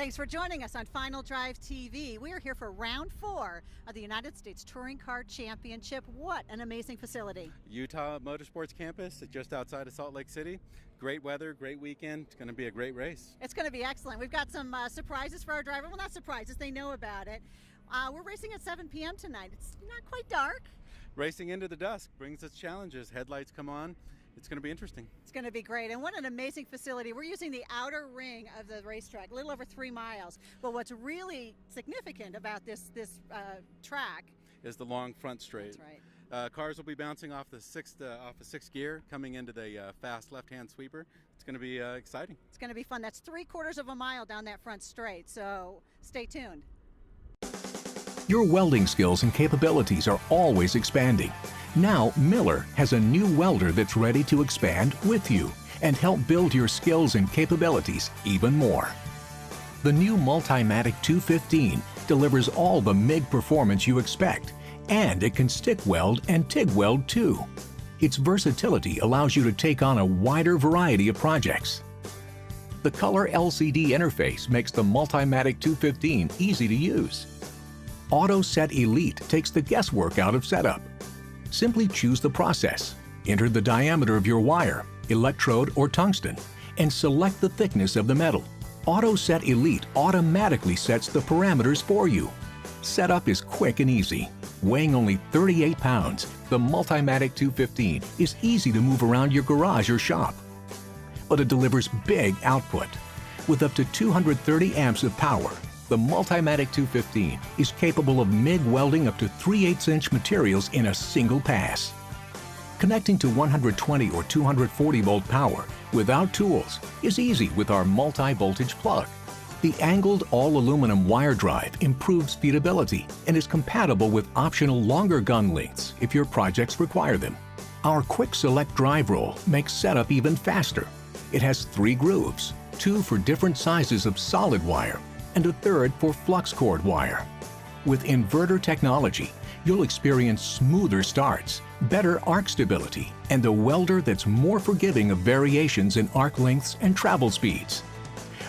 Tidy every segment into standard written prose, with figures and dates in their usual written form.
Thanks for joining us on Final Drive TV. We are here for round 4 of the United States Touring Car Championship. What an amazing facility. Utah Motorsports Campus, just outside of Salt Lake City. Great weather, great weekend. It's going to be a great race. It's going to be excellent. We've got some surprises for our driver. Well, not surprises, they know about it. We're racing at 7 p.m. tonight. It's not quite dark. Racing into the dusk brings its challenges. Headlights come on. It's going to be interesting. It's going to be great. And what an amazing facility. We're using the outer ring of the racetrack, a little over 3 miles. But what's really significant about this track is the long front straight. That's right. Cars will be bouncing off the sixth gear, coming into the fast left-hand sweeper. It's going to be exciting. It's going to be fun. That's 3/4 of a mile down that front straight. So stay tuned. Your welding skills and capabilities are always expanding. Now, Miller has a new welder that's ready to expand with you and help build your skills and capabilities even more. The new Multimatic 215 delivers all the MIG performance you expect, and it can stick weld and TIG weld too. Its versatility allows you to take on a wider variety of projects. The color LCD interface makes the Multimatic 215 easy to use. Auto Set Elite takes the guesswork out of setup. Simply choose the process, enter the diameter of your wire, electrode or tungsten, and select the thickness of the metal. Auto Set Elite automatically sets the parameters for you. Setup is quick and easy. Weighing only 38 pounds, the Multimatic 215 is easy to move around your garage or shop. But it delivers big output. With up to 230 amps of power, the Multimatic 215 is capable of MIG welding up to 3/8-inch materials in a single pass. Connecting to 120 or 240 volt power without tools is easy with our multi-voltage plug. The angled all-aluminum wire drive improves feedability and is compatible with optional longer gun lengths if your projects require them. Our quick select drive roll makes setup even faster. It has 3 grooves, 2 for different sizes of solid wire and a 3rd for flux cord wire. With inverter technology, you'll experience smoother starts, better arc stability, and a welder that's more forgiving of variations in arc lengths and travel speeds.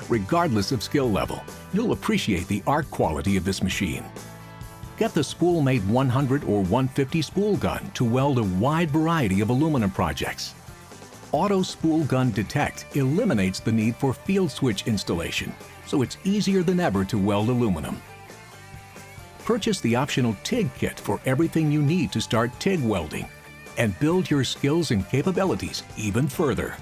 Regardless of skill level, you'll appreciate the arc quality of this machine. Get the spool-made 100 or 150 spool gun to weld a wide variety of aluminum projects. Auto Spool Gun Detect eliminates the need for field switch installation, so it's easier than ever to weld aluminum. Purchase the optional TIG kit for everything you need to start TIG welding and build your skills and capabilities even further.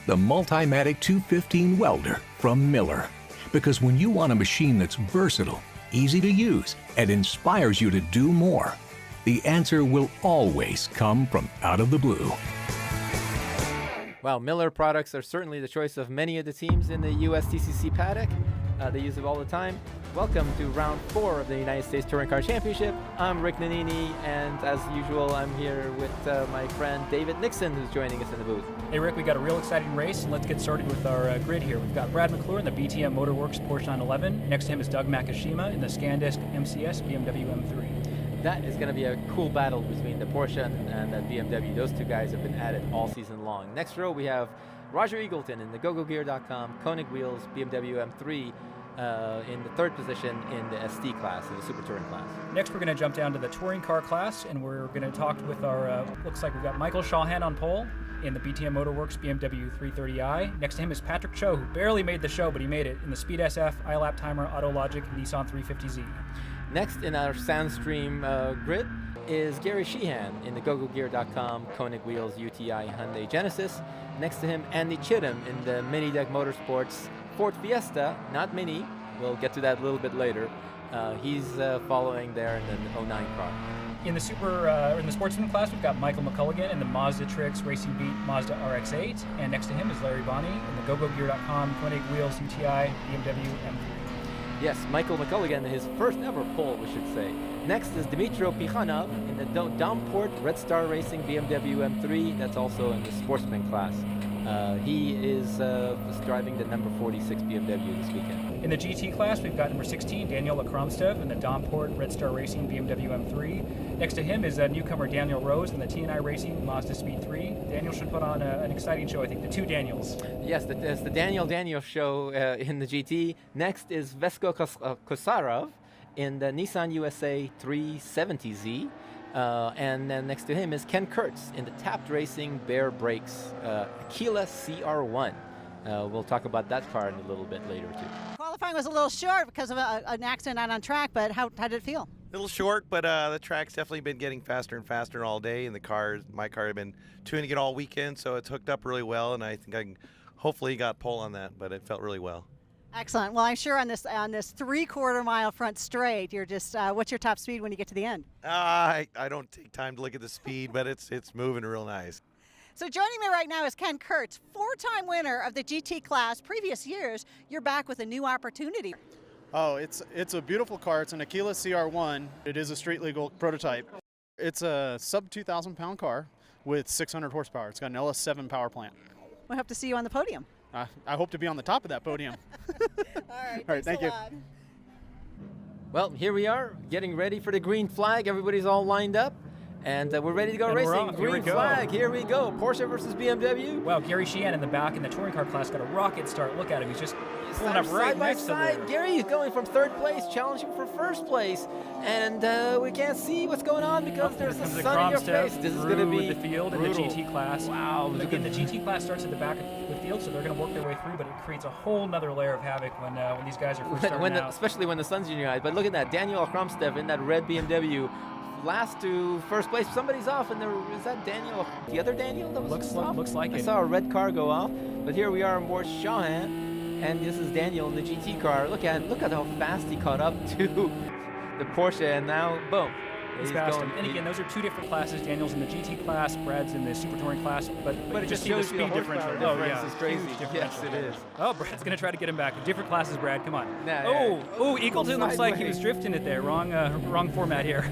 The Multimatic 215 welder from Miller. Because when you want a machine that's versatile, easy to use, and inspires you to do more, the answer will always come from out of the blue. Wow, Miller products are certainly the choice of many of the teams in the USTCC paddock. They use it all the time. Welcome to round 4 of the United States Touring Car Championship. I'm Rick Nannini, and as usual, I'm here with my friend David Nixon, who's joining us in the booth. Hey Rick, we got a real exciting race, and let's get started with our grid here. We've got Brad McClure in the BTM Motorworks Porsche 911. Next to him is Doug Makishima in the Scandisk MCS BMW M3. That is going to be a cool battle between the Porsche and the BMW. Those two guys have been at it all season long. Next row, we have Roger Eagleton in the GoGoGear.com Koenig Wheels BMW M3 in the 3rd position in the ST class, in the Super Touring class. Next, we're going to jump down to the Touring Car class, and we're going to talk with our, looks like we've got Michael Shawhan on pole in the BTM Motorworks BMW 330i. Next to him is Patrick Cho, who barely made the show, but he made it in the Speed SF, iLap Timer, Autologic, Nissan 350Z. Next in our Sandstream grid is Gary Sheehan in the GoGoGear.com Koenig Wheels UTI Hyundai Genesis. Next to him, Andy Chittum in the Mini Deck Motorsports Ford Fiesta, not Mini. We'll get to that a little bit later. He's following there in the 09 car. In the sportsman class, we've got Michael McCulligan in the Mazda Trix Racing Beat Mazda RX-8, and next to him is Larry Bonney in the GoGoGear.com Koenig Wheels UTI BMW M3. Yes, Michael McCulligan, his first ever pole, we should say. Next is Dmitro Pikhanov in the Downport Red Star Racing BMW M3. That's also in the sportsman class. He is driving the number 46 BMW this weekend. In the GT class, we've got number 16, Daniel Kromstev in the Domport Red Star Racing BMW M3. Next to him is newcomer Daniel Rose in the TNI Racing Mazda Speed 3. Daniel should put on an exciting show, I think, the two Daniels. Yes, it's the Daniel show in the GT. Next is Vesko Kosarov in the Nissan USA 370Z. And then next to him is Ken Kurtz in the Tapped Racing Bear Brakes Aquila CR1. We'll talk about that car in a little bit later too. Qualifying was a little short because of an accident out on track, but how did it feel? A little short, but the track's definitely been getting faster and faster all day, and my car had been tuning it all weekend, so it's hooked up really well, and I think hopefully got pole on that, but it felt really well. Excellent. Well, I'm sure on this 3/4 mile front straight, you're just what's your top speed when you get to the end? I don't take time to look at the speed, but it's moving real nice. So joining me right now is Ken Kurtz, 4-time winner of the GT class. Previous years, you're back with a new opportunity. Oh, it's a beautiful car. It's an Aquila CR1. It is a street legal prototype. It's a sub 2,000 pound car with 600 horsepower. It's got an LS7 power plant. We hope to see you on the podium. I hope to be on the top of that podium. All right, thank you. Well, here we are, getting ready for the green flag. Everybody's all lined up, and we're ready to go racing. Green flag, here we go. Porsche versus BMW. Wow, Gary Sheehan in the back in the touring car class got a rocket start. Look at him. He's just pulling up right side by next to side. there. Gary is going from 3rd place, challenging for 1st place, and we can't see what's going on because there's the sun in your face. This is going to be the field brutal. in the GT class. Wow. Again, the GT class starts at the back of the field, so they're going to work their way through, but it creates a whole nother layer of havoc when these guys are first starting out. Especially when the sun's in your eyes. But look at that, Daniel Kromstev in that red BMW. Last to 1st place. Somebody's off, and is that Daniel? The other Daniel that was off? Looks like I it. saw a red car go off, but here we are on board Shahan, and this is Daniel in the GT car. Look at how fast he caught up to the Porsche, and now boom. He's fast. And again, those are two different classes. Daniel's in the GT class, Brad's in the Super Touring class, but it just just see the shows you the speed differential. horsepower Oh yeah, difference is crazy. Huge Yes, differential. it is. Oh, Brad's going to try to get him back. Different classes, Brad. Come on. Nah, Eagleton looks like he sideways. was drifting it there. Wrong format here.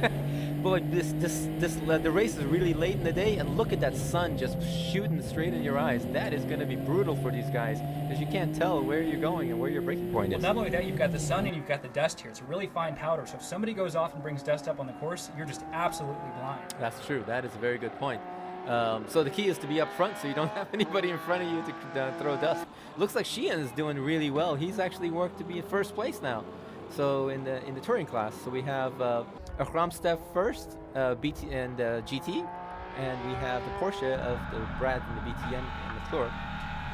Boy, the race is really late in the day, and look at that sun just shooting straight in your eyes. That is going to be brutal for these guys, because you can't tell where you're going and where your braking point is. Well, not only that, you've got the sun and you've got the dust here. It's a really fine powder, so if somebody goes off and brings dust up on the course, you're just absolutely blind. That's true. That is a very good point. So the key is to be up front, so you don't have anybody in front of you to throw dust. Looks like Sheehan is doing really well. He's actually worked to be in 1st place now. So in the touring class, so we have Kromstev first, BT and GT, and we have the Porsche of the Brad and the BTM and McClure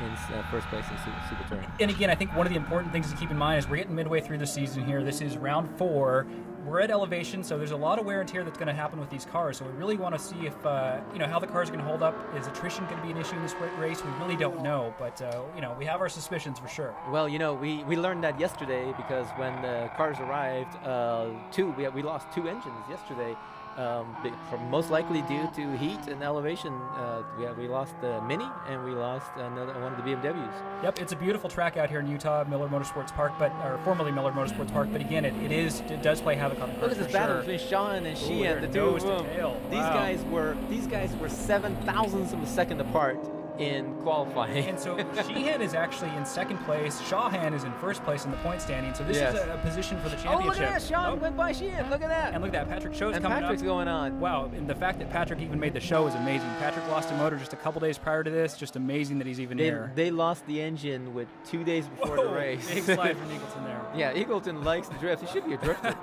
in 1st place in Super Touring. And again, I think one of the important things to keep in mind is we're getting midway through the season here. This is round 4. We're at elevation, so there's a lot of wear and tear that's going to happen with these cars. So we really want to see if how the cars are going to hold up. Is attrition going to be an issue in this race? We really don't know, but we have our suspicions for sure. Well, we learned that yesterday because when the cars arrived, we lost 2 engines yesterday. Most likely due to heat and elevation. We lost the Mini and we lost another one of the BMWs. Yep, it's a beautiful track out here in Utah, Miller Motorsports Park, or formerly Miller Motorsports Park. But again, it does play havoc on the cars. Look at this battle between Shahan and Sheehan, the two of them. These guys were 7,000ths of a second apart in qualifying. And so Sheehan is actually in 2nd place. Shahan is in 1st place in the point standing. So this is a position for the championship. Oh, look at that! Shahan went by Sheehan. Look at that! And look at that. Patrick Cho's coming Patrick's up. going on. Wow, and the fact that Patrick even made the show is amazing. Patrick lost a motor just a couple days prior to this. Just amazing that he's even here. They lost the engine with 2 days before the race. Big slide from Eagleton there. Yeah, Eagleton likes to drift. He should be a drifter.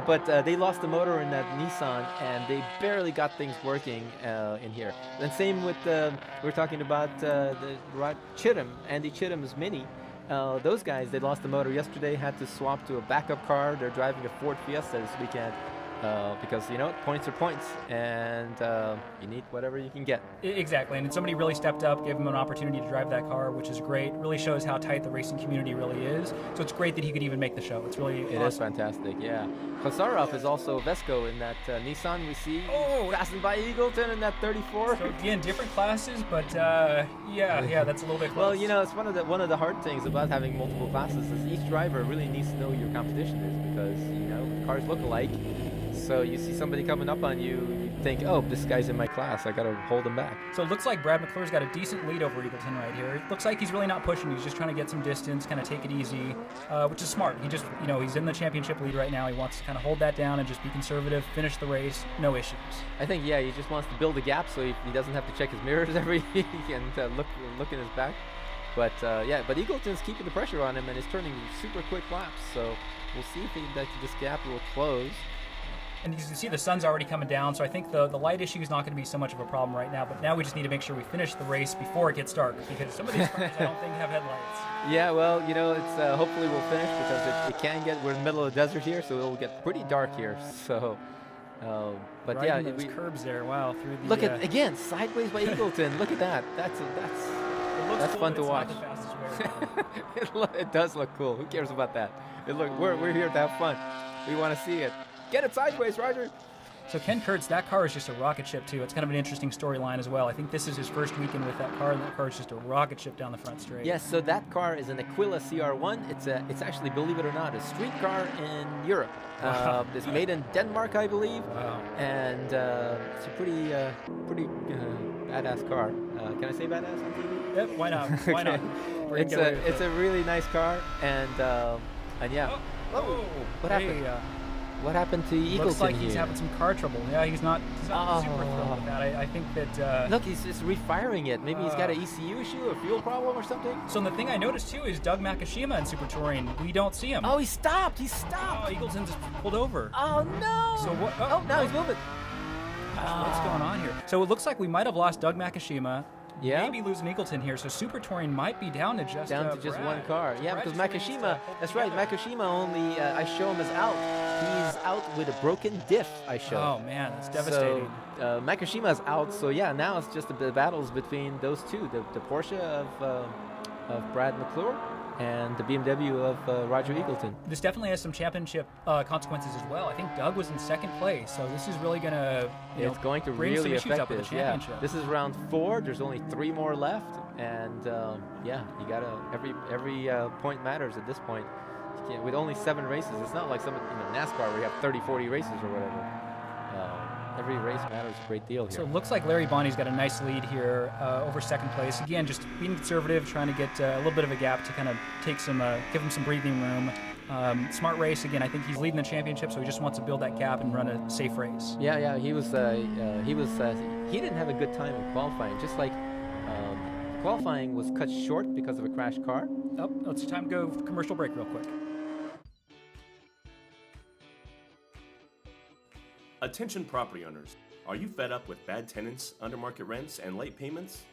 But they lost the motor in that Nissan, and they barely got things working in here. And same with, we're talking about Andy Chittum's Mini. Those guys, they lost the motor yesterday, had to swap to a backup car. They're driving a Ford Fiesta this weekend. Because points are points, and you need whatever you can get. Exactly, and somebody really stepped up, gave him an opportunity to drive that car, which is great. Really shows how tight the racing community really is. So it's great that he could even make the show. It's really awesome. It is fantastic, yeah. Khosarov is also Vesco in that Nissan we see. Passing by Eagleton in that 34. So again, different classes, but yeah, that's a little bit close. Well, it's one of the hard things about having multiple classes is each driver really needs to know who your competition is because the cars look alike. So you see somebody coming up on you, you think, oh, this guy's in my class. I got to hold him back. So it looks like Brad McClure's got a decent lead over Eagleton right here. It looks like he's really not pushing. He's just trying to get some distance, kind of take it easy, which is smart. He just, he's in the championship lead right now. He wants to kind of hold that down and just be conservative, finish the race, no issues. I think, yeah, he just wants to build a gap so he doesn't have to check his mirrors every week and look in his back. But but Eagleton's keeping the pressure on him and is turning super quick laps. So we'll see if this gap will close. And you can see the sun's already coming down, so I think the light issue is not going to be so much of a problem right now. But now we just need to make sure we finish the race before it gets dark, because some of these cars I don't think have headlights. Yeah, well, it's hopefully we'll finish, because it can get, we're in the middle of the desert here, so it'll get pretty dark here. So, but right yeah, in those curbs there. Wow, through the look at again sideways by Eagleton. Look at that. That's cool, fun to it's watch. not the fastest way around. It does look cool. Who cares about that? We're here to have fun. We want to see it. Get it sideways, Roger. So Ken Kurtz, that car is just a rocket ship too. It's kind of an interesting storyline as well. I think this is his first weekend with that car, and that car is just a rocket ship down the front straight. Yes, so that car is an Aquila CR1. It's actually, believe it or not, a street car in Europe. It's made in Denmark, I believe. Wow. And it's a pretty badass car. Can I say badass on TV? Yep, why not? Why not? It's a really nice car, and yeah. Oh, What happened? What happened to Eagleton looks like here? he's having some car trouble. Yeah, he's not super thrilled with that. I think that... Look, he's just refiring it. Maybe he's got an ECU issue, a fuel problem or something? So the thing I noticed too is Doug Makishima in Super Touring. We don't see him. Oh, he stopped! Oh, Eagleton just pulled over. Oh, no! So what? Oh, now he's moving. What's going on here? So it looks like we might have lost Doug Makishima. Yeah. Maybe losing Eagleton here. So Super Touring might be down to just Brad. One car. Yeah, Brad because just really needs Makishima, to that's hold right, together. Makishima only, I show him as out. He's out with a broken diff, I show. Oh, man, that's devastating. So, Makishima's out, so yeah, now it's just the battles between those two, the Porsche of Brad McClure and the BMW of Roger Eagleton. This definitely has some championship consequences as well. I think Doug was in second place, so this is really going to It's going to bring some really issues affect up with the this. Yeah, championship. this is round 4. There's only 3 more left, and yeah, you gotta every point matters at this point. You can't, with only 7 races, it's not like some NASCAR where you have 30, 40 races or whatever. Every race matters a great deal here. So it looks like Larry Bonney's got a nice lead here over second place. Again, just being conservative, trying to get a little bit of a gap to kind of take give him some breathing room. Smart race. Again, I think he's leading the championship, so he just wants to build that gap and run a safe race. Yeah, he didn't have a good time in qualifying. Just like qualifying was cut short because of a crashed car. Oh, it's time to go commercial break real quick. Attention property owners, are you fed up with bad tenants, under-market rents, and late payments?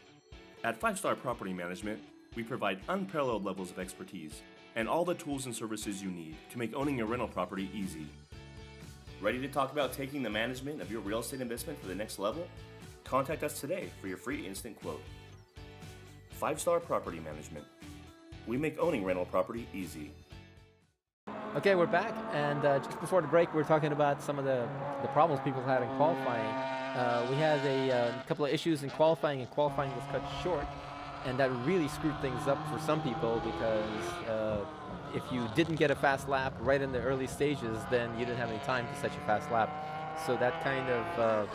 At 5-Star Property Management, we provide unparalleled levels of expertise and all the tools and services you need to make owning your rental property easy. Ready to talk about taking the management of your real estate investment to the next level? Contact us today for your free instant quote. 5-Star Property Management. We make owning rental property easy. Okay, we're back, and just before the break, we were talking about some of the problems people had in qualifying. We had a couple of issues in qualifying, and qualifying was cut short, and that really screwed things up for some people because if you didn't get a fast lap right in the early stages, then you didn't have any time to set your fast lap. So that kind of...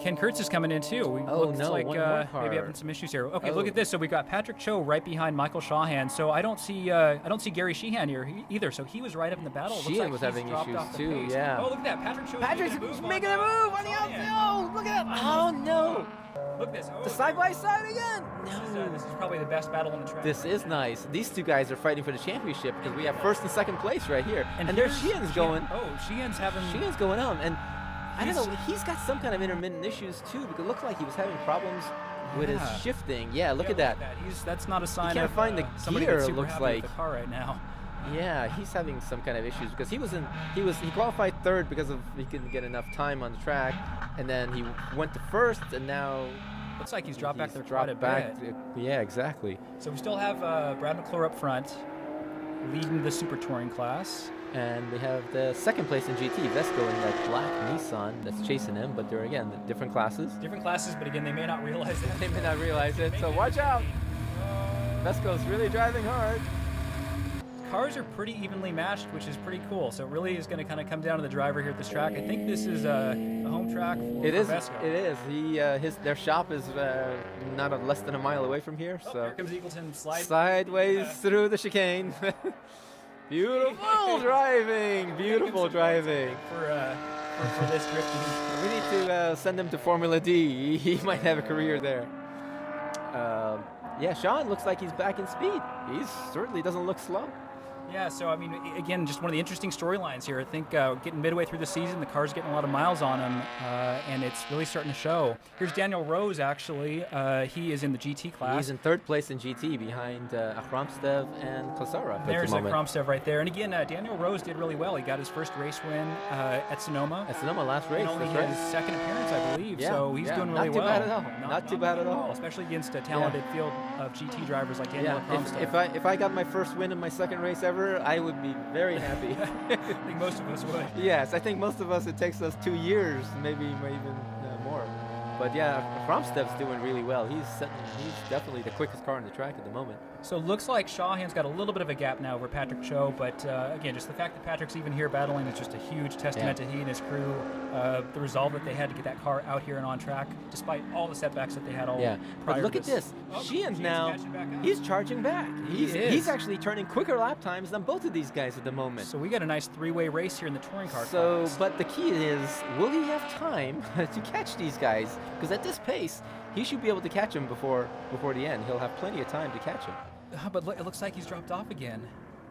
Ken Kurtz is coming in too. Looks like maybe having some issues here. Okay, look at this. So we got Patrick Cho right behind Michael Shawhan. So I don't see Gary Sheehan here either. So he was right up in the battle. Sheehan was having issues too. Yeah. Oh, look at that. Patrick's making a move on the outside. Oh, look at that. Oh no. Look at this. The side by side again. This is probably the best battle on the track. This is nice. These two guys are fighting for the championship because we have first and second place right here. And there's Sheehan's going. Sheehan's going on. And I don't know, he's got some kind of intermittent issues too, because it looked like he was having problems with his shifting. Yeah, look at that. That's not a sign can't of find the somebody gear, that's super looks happy like. with the car right now. Yeah, he's having some kind of issues because he qualified third because he couldn't get enough time on the track, and then he went to first, and now looks like he's dropped back there quite a bit. Yeah, exactly. So we still have Brad McClure up front, leading the Super Touring class. And we have the second place in GT, Vesco in that black Nissan that's chasing him, but they're, again, different classes. Different classes, but again, they may not realize it. They may not realize it, so watch out. Vesco's really driving hard. cars are pretty evenly matched, which is pretty cool. So it really is going to kind of come down to the driver here at this track. I think this is a home track for Vesco. It is. Their shop is not less than a mile away from here. Oh, So here comes Eagleton sideways through the chicane. Beautiful driving. Beautiful driving. For this drifting. We need to send him to Formula D. He might have a career there. Yeah, Sean looks like he's back in speed. He certainly doesn't look slow. Yeah, so I mean, again, just one of the interesting storylines here. I think getting midway through the season, the car's getting a lot of miles on him, and it's really starting to show. Here's Daniel Rose, actually. He is in the GT class. He's in third place in GT behind Akhramstev and Klasarov. There's Akhramstev right there. And again, Daniel Rose did really well. He got his first race win at Sonoma. At Sonoma last race. And only that's his right. second appearance, I believe. Yeah, so he's doing really well. Not too bad at all. Not too bad at all. Especially against a talented field of GT drivers like Daniel Akhramstev. If I got my first win in my second race ever, I would be very happy. I think most of us would. Yes, I think most of us, it takes us 2 years, maybe even more. But yeah, Akhramstev's doing really well. He's definitely the quickest car on the track at the moment. So it looks like Shawhan's got a little bit of a gap now over Patrick Cho, but again, just the fact that Patrick's even here battling is just a huge testament to he and his crew, the resolve that they had to get that car out here and on track, despite all the setbacks that they had all prior But look to at this. Sheehan's now, catching back up. he's charging back. He is. He's actually turning quicker lap times than both of these guys at the moment. So we got a nice three-way race here in the touring car So, class. but the key is, will he have time to catch these guys? Because at this pace, he should be able to catch them before the end. He'll have plenty of time to catch him. But look, it looks like he's dropped off again.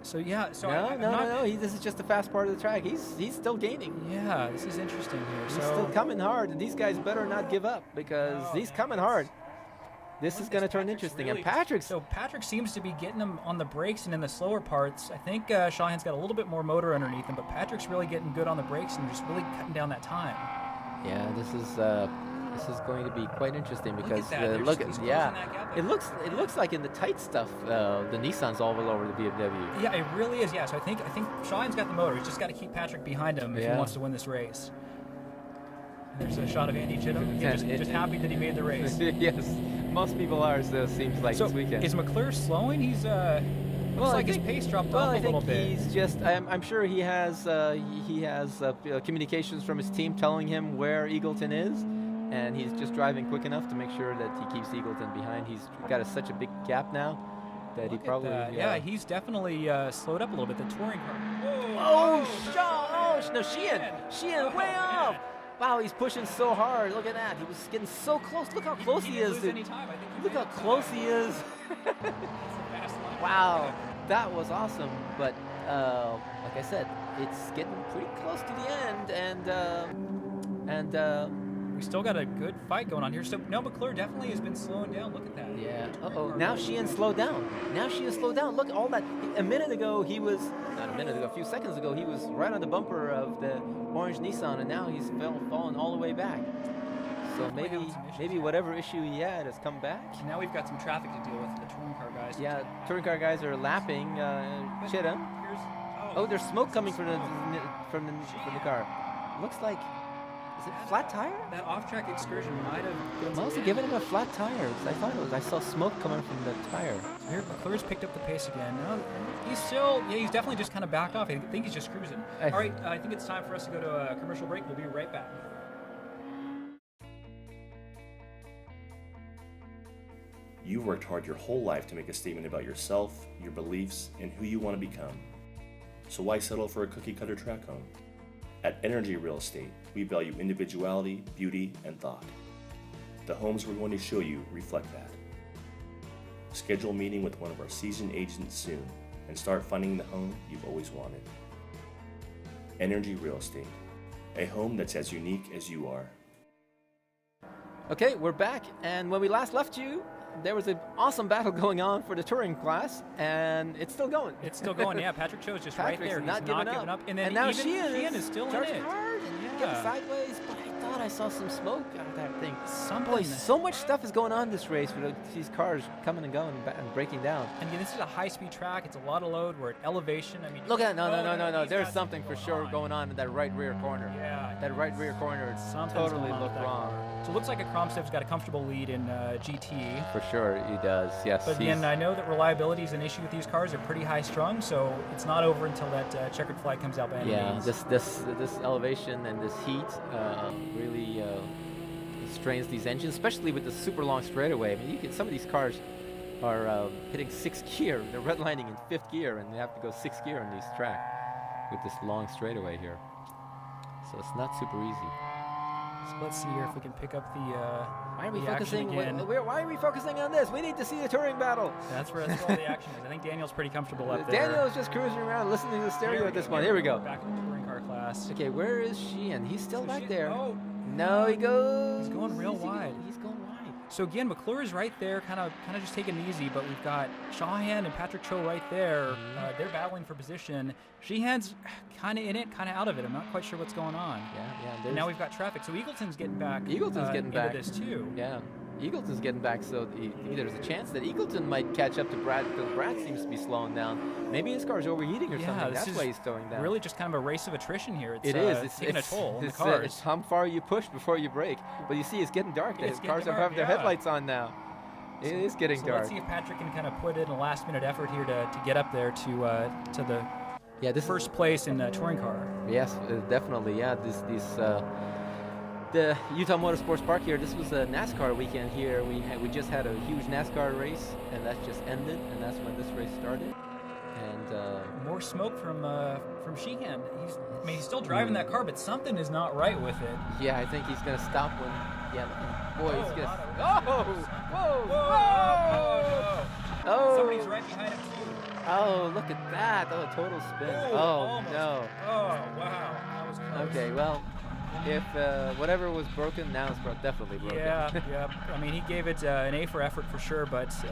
So yeah, so No. This is just the fast part of the track. He's still gaining. Yeah, this is interesting here. He's still coming hard, and these guys better not give up because he's coming hard. This is going to turn interesting. Really, and Patrick's... So Patrick seems to be getting him on the brakes and in the slower parts. I think Shawhan's got a little bit more motor underneath him, but Patrick's really getting good on the brakes and just really cutting down that time. Yeah, this is going to be quite interesting because look at that. It looks like in the tight stuff the Nissan's all over the BMW. Yeah, it really is. Yeah, so I think Shawhan's got the motor. He's just got to keep Patrick behind him if he wants to win this race. And there's a shot of Andy Chittum. Just happy that he made the race. Yes, most people are. So seems like this weekend. Is McClure slowing? He's looks like his pace dropped off a little bit. I think he's just. I'm sure he has communications from his team telling him where Eagleton is. And he's just driving quick enough to make sure that he keeps Eagleton behind. He's got such a big gap now that he probably... Yeah, he's definitely slowed up a little bit. The touring car. Sheehan way off. Wow, he's pushing so hard. Look at that. He was getting so close. Look how close he is. Look how close he is. Wow, that was awesome. But like I said, it's getting pretty close to the end. And we still got a good fight going on here. So, no, McClure definitely has been slowing down. Look at that. Yeah. Now Sheehan slowed down. Look, all that. A minute ago, he was... Not a minute ago, a few seconds ago, he was right on the bumper of the orange Nissan, and now he's fallen all the way back. So maybe whatever issue he had has come back. Now we've got some traffic to deal with. The touring car guys. Yeah, touring car guys are lapping Chittum. There's smoke coming from the car. Looks like... Is it flat tire? That off-track excursion might have... Must have given him a flat tire. I saw smoke coming from the tire. So here, McClure's picked up the pace again. No, he's still... Yeah, he's definitely just kind of backed off. I think he's just cruising. All right, I think it's time for us to go to a commercial break. We'll be right back. You've worked hard your whole life to make a statement about yourself, your beliefs, and who you want to become. So why settle for a cookie-cutter track home? At Energy Real Estate, we value individuality, beauty, and thought. The homes we're going to show you reflect that. Schedule a meeting with one of our seasoned agents soon and start finding the home you've always wanted. Energy Real Estate, a home that's as unique as you are. Okay, we're back, and when we last left you, there was an awesome battle going on for the touring class, and it's still going. It's still going, yeah. Patrick Cho's just right there. He's not giving up. And then now Sheehan is still in it. Hard and getting sideways, but I thought I saw some smoke out of that thing. Something. Boy, so much stuff is going on this race with these cars coming and going and breaking down. And again, this is a high-speed track. It's a lot of load. We're at elevation. I mean, Look at no. he's There's got something for sure going on in that right rear corner. Yeah. That right rear corner, it's Something's totally going on looked with that wrong. car. So it looks like a Kromsted's got a comfortable lead in GT. For sure, he does. Yes. But again, I know that reliability is an issue with these cars. They're pretty high strung, so it's not over until that checkered flag comes out by any yeah, means. this elevation and this heat really strains these engines, especially with the super long straightaway. I mean, some of these cars are hitting 6th gear. They're redlining in 5th gear, and they have to go 6th gear on these track with this long straightaway here. So it's not super easy. So let's see here if we can pick up the. Why are we the action focusing? again. Why are we focusing on this? We need to see the touring battle. That's where all the action is. I think Daniel's pretty comfortable up there. Daniel's just cruising around, listening to the stereo at this point. Here we go. Back in the touring car class. Okay, where is Sheehan? He's still back there. Oh, No, he goes. he's going real wide. He's going wide. So again, McClure is right there, kind of just taking it easy. But we've got Shawhan and Patrick Cho right there. Mm-hmm. They're battling for position. Sheehan's kind of in it, kind of out of it. I'm not quite sure what's going on. Yeah. And now we've got traffic. So Eagleton's getting back. Eagleton's getting back into this too. Yeah, Eagleton's getting back, so there's a chance that Eagleton might catch up to Brad because Brad seems to be slowing down. Maybe his car's overheating or something. this That's is why he's slowing down. Really, just kind of a race of attrition here. It is. It's taking a toll on the it's, cars. it's how far you push before you brake. But you see, it's getting dark. It's His getting cars dark, have their yeah. headlights on now. It is getting So dark. let's see if Patrick can kind of put in a last-minute effort here to get up there to the this first place in touring car. Yes, definitely. Yeah, the Utah Motorsports Park here. This was a NASCAR weekend here. We just had a huge NASCAR race, and that just ended, and that's when this race started. And More smoke from Sheehan. He's still driving that car, but something is not right with it. yeah, I think he's gonna stop when. Yeah, boy, he's a gonna. lot of- Whoa! Oh! Somebody's right behind him too. Oh, look at that! Oh, a total spin. Oh almost. no. Oh wow, that was close. Okay, well, if whatever was broken, now it's definitely broken. Yeah. I mean, he gave it an A for effort for sure, but that's.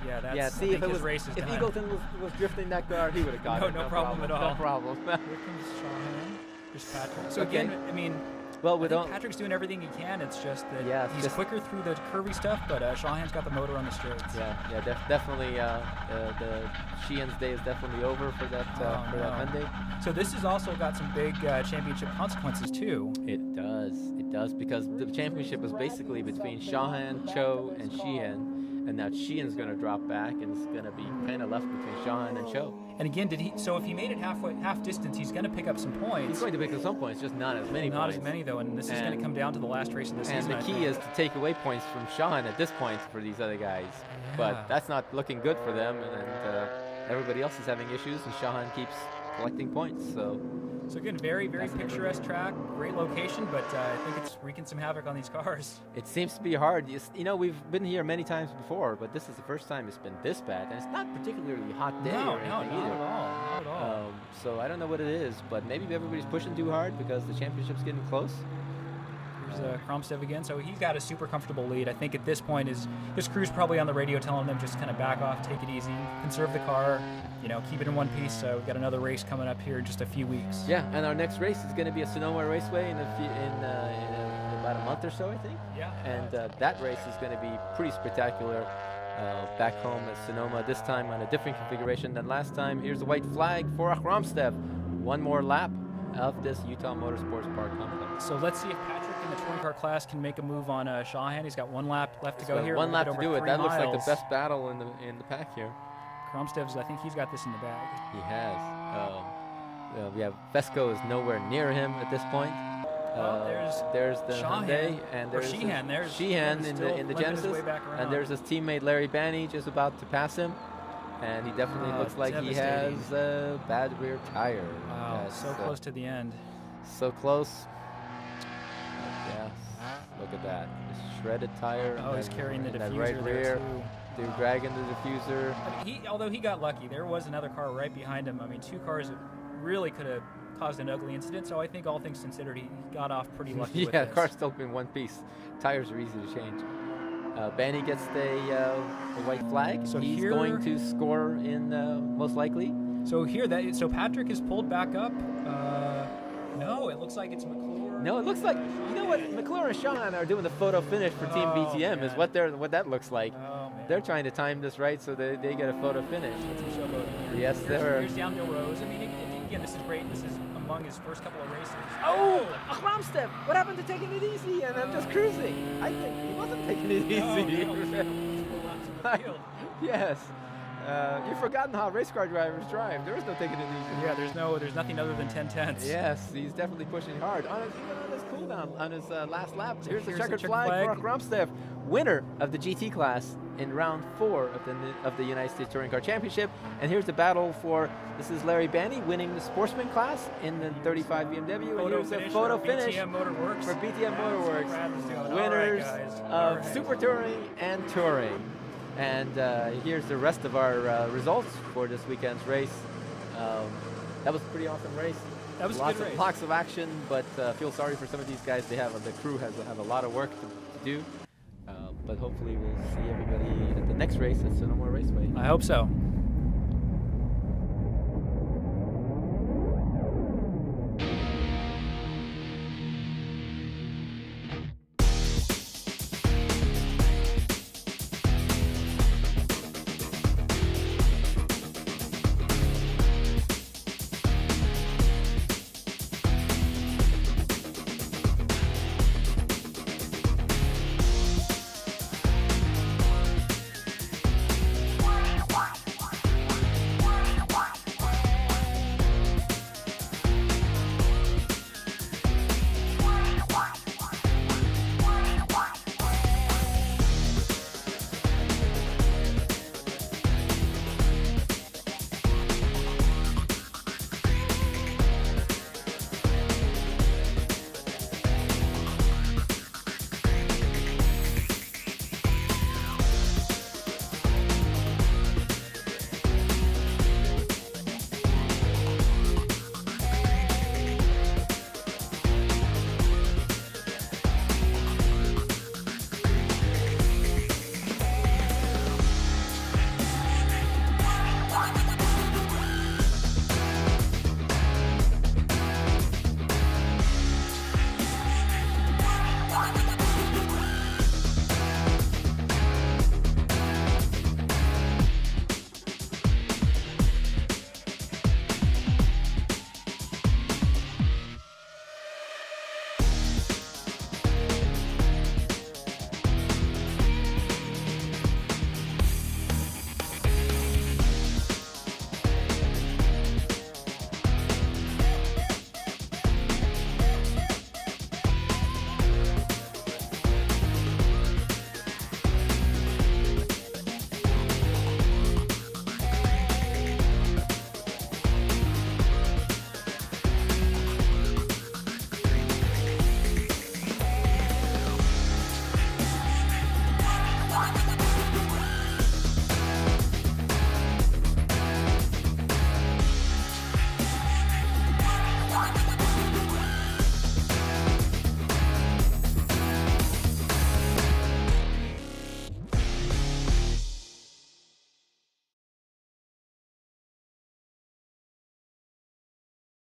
Yeah, I see, think if it his was race is if done. Eagleton was drifting that car, he would have got No, it. no problem at all. No problem. Here comes Shawhan. Just Patrick. So Okay. again, I mean. Well, I think Patrick's doing everything he can. It's just that it's he's just- quicker through the curvy stuff, but Shawhan's got the motor on the straights. Yeah, definitely. The Sheehan's day is definitely over for that that Hyundai. So this has also got some big championship consequences too. It does, because the championship was basically between Shawhan, Cho, and Sheehan, and now Sheehan's going to drop back, and it's going to be kind of left between Shawhan and Cho. And again, so if he made it half distance, he's going to pick up some points. He's going to pick up some points, just not as many Not points. as many though, and this is going to come down to the last race of the season. And the key is to take away points from Shawhan at this point for these other guys. Yeah. But that's not looking good for them, and everybody else is having issues, and Shawhan keeps collecting points. So again, very picturesque track, great location, but I think it's wreaking some havoc on these cars. it seems to be hard. You know, we've been here many times before, but this is the first time it's been this bad, and it's not particularly hot day No, or anything not either. at all. So I don't know what it is, but maybe everybody's pushing too hard because the championship's getting close. Here's Kromstedt again, so he's got a super comfortable lead. I think at this point his crew's probably on the radio telling them just kind of back off, take it easy, conserve the car, keep it in one piece. We've got another race coming up here in just a few weeks. Yeah, and our next race is going to be a Sonoma Raceway in about a month or so, I think. Yeah. And that race is going to be pretty spectacular back home at Sonoma, this time on a different configuration than last time. Here's the white flag for Kromstedt. One more lap of this Utah Motorsports Park complex. So let's see if Patrick in the touring car class can make a move on Shawhan. He's got one lap left to go here. One lap to do it. That looks like the miles. best battle in the pack here. Kromsted's, I think he's got this in the bag. He has. We have Vesco is nowhere near him at this point. There's the Shawhan, Hyundai, and there's Sheehan. Sheehan in the limping his Genesis, way back around. and there's his teammate Larry Banney just about to pass him, and he definitely looks like he has devastating. a bad rear tire. Wow, That's, so close to the end. So close. Yeah, look at that. This shredded tire. Oh, he's carrying the in that diffuser right there, rear. too. They're dragging the diffuser. I mean, although he got lucky, there was another car right behind him. I mean, two cars that really could have caused an ugly incident. So I think all things considered, he got off pretty lucky with Yeah, this. the car's still in one piece. Tires are easy to change. Banney gets the white flag. So he's here- going to score in most likely. So Patrick is pulled back up. No, it looks like it's McClure. No, it looks like, you know what, McClure and Sean are doing the photo finish for Team Oh, BTM is man. what that looks like. Oh, man. They're trying to time this right so they get a photo finish. Get some showboating here. Yes, they're. Here's downhill rows. I mean, again, this is great. This is among his first couple of races. Oh, Ramstev, what happened to taking it easy and I'm just cruising? I think he wasn't taking it easy. Field. Yes. You've forgotten how race car drivers drive. There is no taking it easy. Yeah, there's nothing other than 10/10ths. Yes, he's definitely pushing hard. Even on his cooldown, on his last lap. Here's the Here's the checkered checkered flag for flag. Ramstev, winner of the GT class in round 4 of the United States Touring Car Championship. And here's the battle for, this is Larry Banny winning the sportsman class in the 35 BMW. And here's a photo finish BTM Motorworks. for BTM Motorworks. Brad's doing. All right, Winners guys. of All right. Super Touring and Touring. And here's the rest of our results for this weekend's race. That was a pretty awesome race. That was a lots good of race. lots of action, but feel sorry for some of these guys. The crew have a lot of work to do. But hopefully we'll see everybody at the next race at Sonoma Raceway. I hope so.